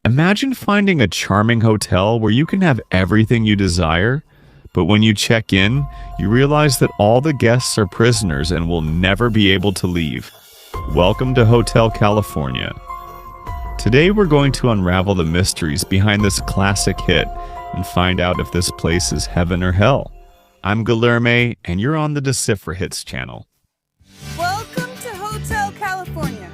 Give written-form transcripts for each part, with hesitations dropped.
Imagine finding a charming hotel where you can have everything you desire, but when you check in, you realize that all the guests are prisoners and will never be able to leave. Welcome to Hotel California. Today we're going to unravel the mysteries behind this classic hit and find out if this place is heaven or hell. I'm Guilherme, and you're on the Decipher Hits channel. Welcome to Hotel California.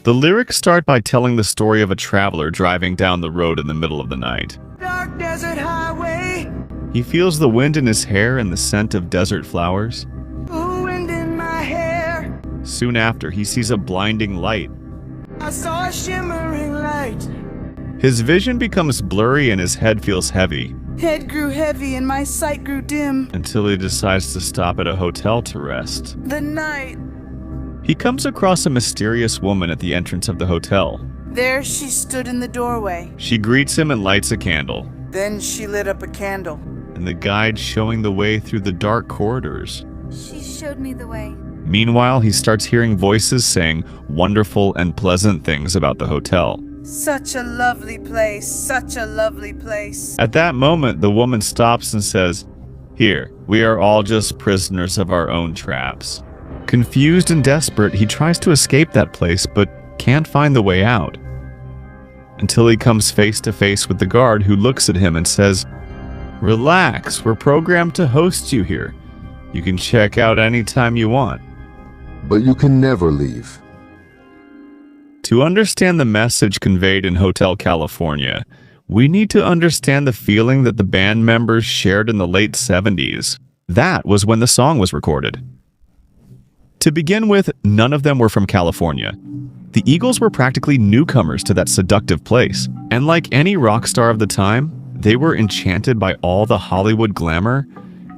The lyrics start by telling the story of a traveler driving down the road in the middle of the night. Dark desert highway. He feels the wind in his hair and the scent of desert flowers. Ooh, wind in my hair. Soon after, he sees a blinding light. I saw a shimmering light. His vision becomes blurry and his head feels heavy, Head grew heavy and my sight grew dim. until he decides to stop at a hotel to rest. The night. He comes across a mysterious woman at the entrance of the hotel. There she stood in the doorway. She greets him and lights a candle, Then she lit up a candle. and the guide showing the way through the dark corridors. She showed me the way. Meanwhile, he starts hearing voices saying wonderful and pleasant things about the hotel. Such a lovely place, such a lovely place. At that moment, the woman stops and says, "Here, we are all just prisoners of our own traps." Confused and desperate, he tries to escape that place, but can't find the way out. Until he comes face to face with the guard, who looks at him and says, "Relax, we're programmed to host you here. You can check out anytime you want." But you can never leave. To understand the message conveyed in Hotel California, we need to understand the feeling that the band members shared in the late 70s. That was when the song was recorded. To begin with, none of them were from California. The Eagles were practically newcomers to that seductive place, and like any rock star of the time, they were enchanted by all the Hollywood glamour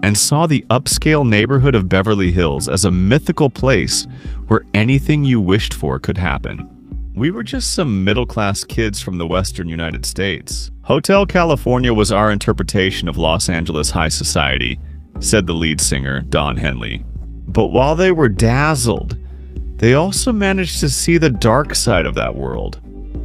and saw the upscale neighborhood of Beverly Hills as a mythical place where anything you wished for could happen. We were just some middle-class kids from the western United States. Hotel California was our interpretation of Los Angeles high society, said the lead singer, Don Henley. But while they were dazzled, they also managed to see the dark side of that world.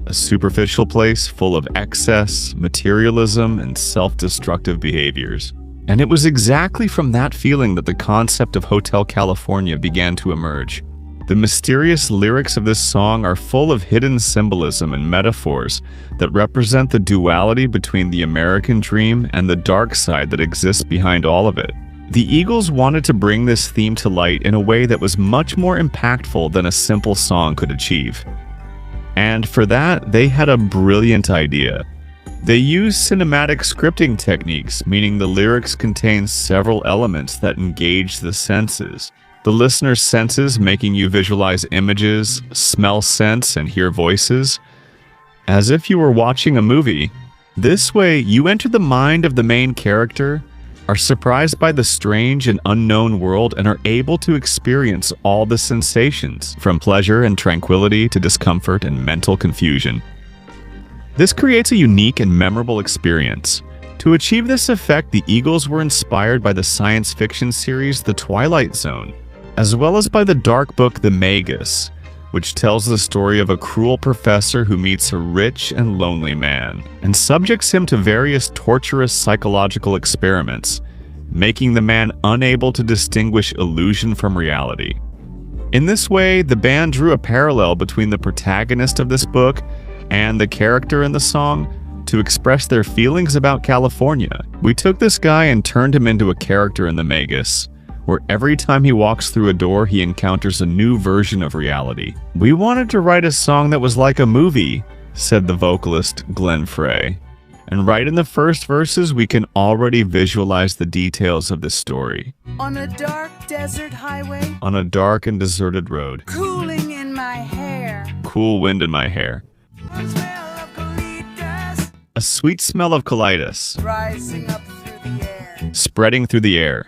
A superficial place full of excess, materialism, and self-destructive behaviors. And it was exactly from that feeling that the concept of Hotel California began to emerge. The mysterious lyrics of this song are full of hidden symbolism and metaphors that represent the duality between the American dream and the dark side that exists behind all of it. The Eagles wanted to bring this theme to light in a way that was much more impactful than a simple song could achieve. And for that, they had a brilliant idea. They used cinematic scripting techniques, meaning the lyrics contain several elements that engage the senses. The listener's senses, making you visualize images, smell scents, and hear voices, as if you were watching a movie. This way, you enter the mind of the main character, are surprised by the strange and unknown world, and are able to experience all the sensations, from pleasure and tranquility to discomfort and mental confusion. This creates a unique and memorable experience. To achieve this effect, the Eagles were inspired by the science fiction series The Twilight Zone, as well as by the dark book The Magus, which tells the story of a cruel professor who meets a rich and lonely man and subjects him to various torturous psychological experiments, making the man unable to distinguish illusion from reality. In this way, the band drew a parallel between the protagonist of this book and the character in the song to express their feelings about California. We took this guy and turned him into a character in The Magus, where every time he walks through a door, he encounters a new version of reality. "We wanted to write a song that was like a movie," said the vocalist Glenn Frey. And right in the first verses, we can already visualize the details of this story. On a dark desert highway. On a dark and deserted road. Cooling in my hair. Cool wind in my hair. A smell of colitas. A sweet smell of colitis. Rising up through the air. Spreading through the air.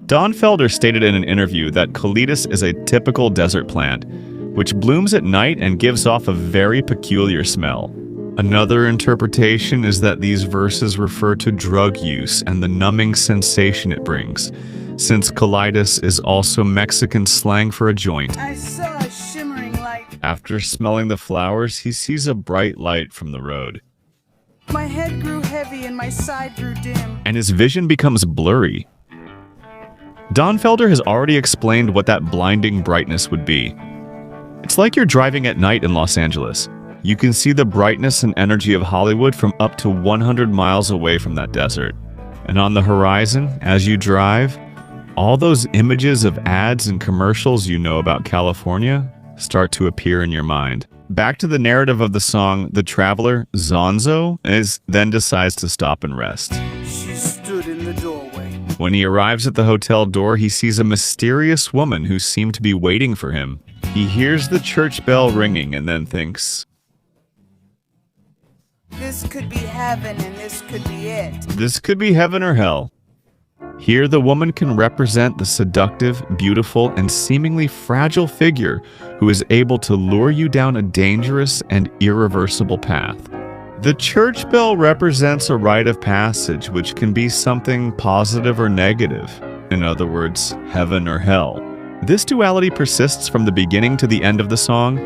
Don Felder stated in an interview that colitis is a typical desert plant, which blooms at night and gives off a very peculiar smell. Another interpretation is that these verses refer to drug use and the numbing sensation it brings, since colitis is also Mexican slang for a joint. I saw a shimmering light. After smelling the flowers, he sees a bright light from the road, My head grew heavy and my side grew dim. and his vision becomes blurry. Don Felder has already explained what that blinding brightness would be. It's like you're driving at night in Los Angeles. You can see the brightness and energy of Hollywood from up to 100 miles away from that desert. And on the horizon, as you drive, all those images of ads and commercials you know about California start to appear in your mind. Back to the narrative of the song, the traveler, Zonzo, then decides to stop and rest. She stood in the doorway. When he arrives at the hotel door, he sees a mysterious woman who seemed to be waiting for him. He hears the church bell ringing and then thinks, This could be heaven and this could be it. this could be heaven or hell. Here, the woman can represent the seductive, beautiful, and seemingly fragile figure who is able to lure you down a dangerous and irreversible path. The church bell represents a rite of passage, which can be something positive or negative. In other words, heaven or hell. This duality persists from the beginning to the end of the song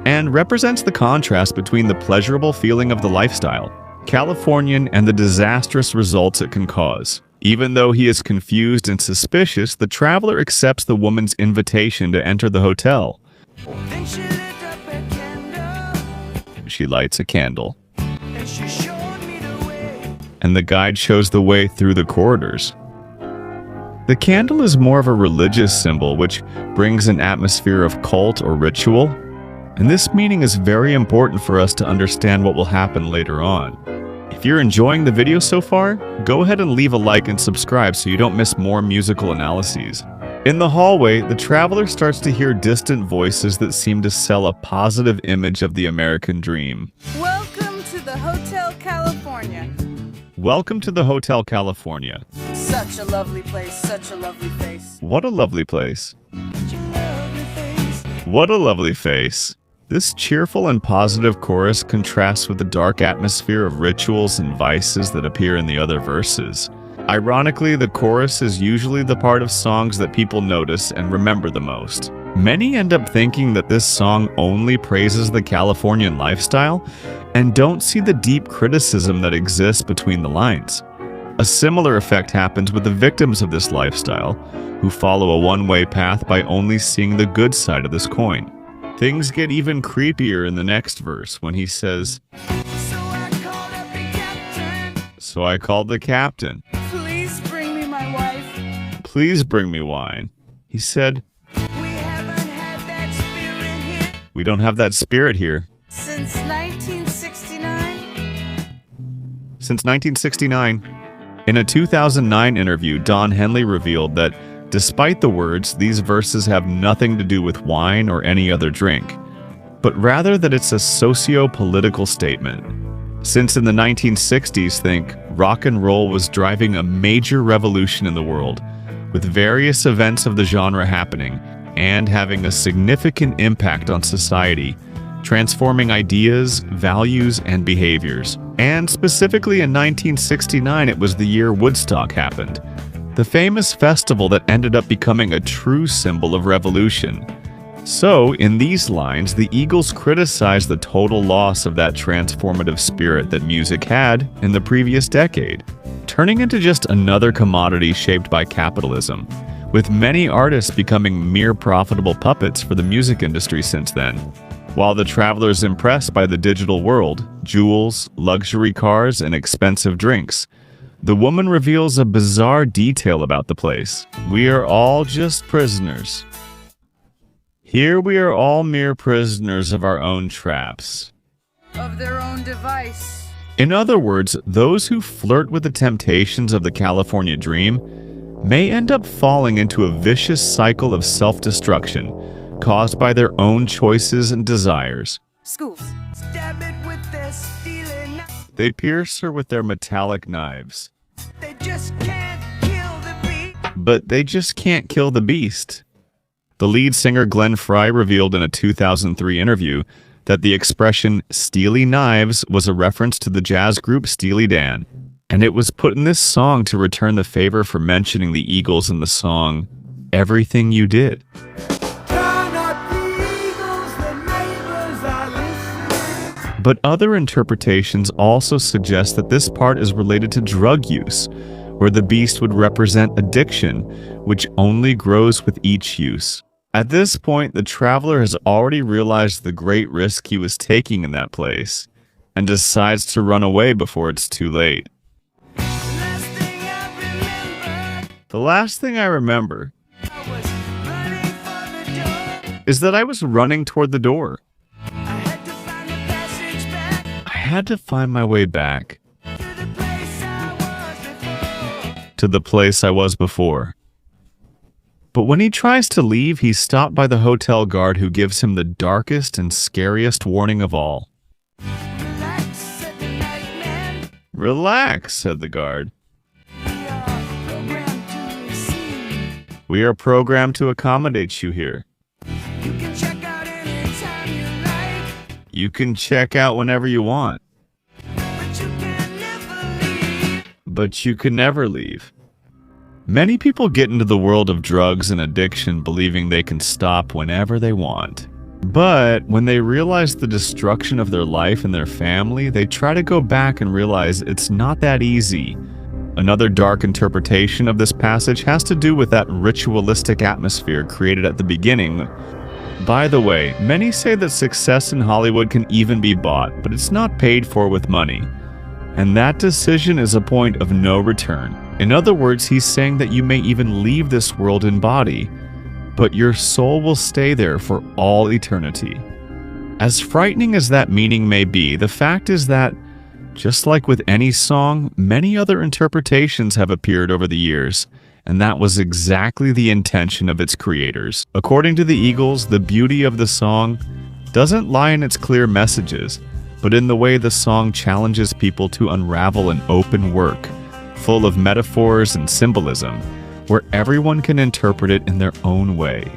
and represents the contrast between the pleasurable feeling of the lifestyle, Californian, and the disastrous results it can cause. Even though he is confused and suspicious, the traveler accepts the woman's invitation to enter the hotel. Then she lit up a candle She lights a candle, and she showed me the way. and the guide shows the way through the corridors. The candle is more of a religious symbol, which brings an atmosphere of cult or ritual, and this meaning is very important for us to understand what will happen later on. If you're enjoying the video so far, go ahead and leave a like and subscribe so you don't miss more musical analyses. In the hallway, the traveler starts to hear distant voices that seem to sell a positive image of the American dream. Welcome to the Hotel California. Welcome to the Hotel California. Such a lovely place, such a lovely face. What a lovely place. Such a lovely face. What a lovely face. This cheerful and positive chorus contrasts with the dark atmosphere of rituals and vices that appear in the other verses. Ironically, the chorus is usually the part of songs that people notice and remember the most. Many end up thinking that this song only praises the Californian lifestyle and don't see the deep criticism that exists between the lines. A similar effect happens with the victims of this lifestyle, who follow a one-way path by only seeing the good side of this coin. Things get even creepier in the next verse when he says, So I called up the captain. "So I called the captain. Please bring me my wife. Please bring me wine." He said, We haven't had that spirit here "We don't have that spirit here." since 1969. Since 1969, in a 2009 interview, Don Henley revealed that despite the words, these verses have nothing to do with wine or any other drink, but rather that it's a socio-political statement. Since in the 1960s, think, rock and roll was driving a major revolution in the world, with various events of the genre happening and having a significant impact on society, transforming ideas, values, and behaviors. And specifically in 1969, it was the year Woodstock happened, the famous festival that ended up becoming a true symbol of revolution. So, in these lines, the Eagles criticize the total loss of that transformative spirit that music had in the previous decade, turning into just another commodity shaped by capitalism, with many artists becoming mere profitable puppets for the music industry since then. While the traveler's impressed by the digital world, jewels, luxury cars, and expensive drinks, the woman reveals a bizarre detail about the place. We are all just prisoners. Here we are all mere prisoners of our own traps. Of their own device. In other words, those who flirt with the temptations of the California dream may end up falling into a vicious cycle of self-destruction caused by their own choices and desires. Schools. Stab it with their stealing. They pierce her with their metallic knives, They just can't kill the beat. but they just can't kill the beast. The lead singer Glenn Frey revealed in a 2003 interview that the expression "steely knives" was a reference to the jazz group Steely Dan, and it was put in this song to return the favor for mentioning the Eagles in the song "Everything You Did." But other interpretations also suggest that this part is related to drug use, where the beast would represent addiction, which only grows with each use. At this point, the traveler has already realized the great risk he was taking in that place, and decides to run away before it's too late. The last thing I remember is that I was running toward the door. I had to find my way back to the place I was before. But when he tries to leave, he's stopped by the hotel guard, who gives him the darkest and scariest warning of all. Relax, said the guard. We are programmed to accommodate you here. You can check out whenever you want. But you can never leave. Many people get into the world of drugs and addiction believing they can stop whenever they want. But when they realize the destruction of their life and their family, they try to go back and realize it's not that easy. Another dark interpretation of this passage has to do with that ritualistic atmosphere created at the beginning. By the way, many say that success in Hollywood can even be bought, but it's not paid for with money. And that decision is a point of no return. In other words, he's saying that you may even leave this world in body, but your soul will stay there for all eternity. As frightening as that meaning may be, the fact is that, just like with any song, many other interpretations have appeared over the years, and that was exactly the intention of its creators. According to the Eagles, the beauty of the song doesn't lie in its clear messages, but in the way the song challenges people to unravel an open work, full of metaphors and symbolism, where everyone can interpret it in their own way.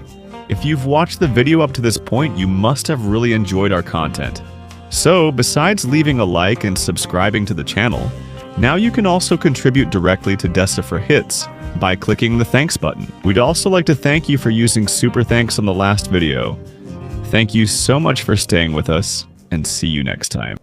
If you've watched the video up to this point, you must have really enjoyed our content. So, besides leaving a like and subscribing to the channel, now you can also contribute directly to Decipher Hits by clicking the thanks button. We'd also like to thank you for using Super Thanks on the last video. Thank you so much for staying with us, and see you next time.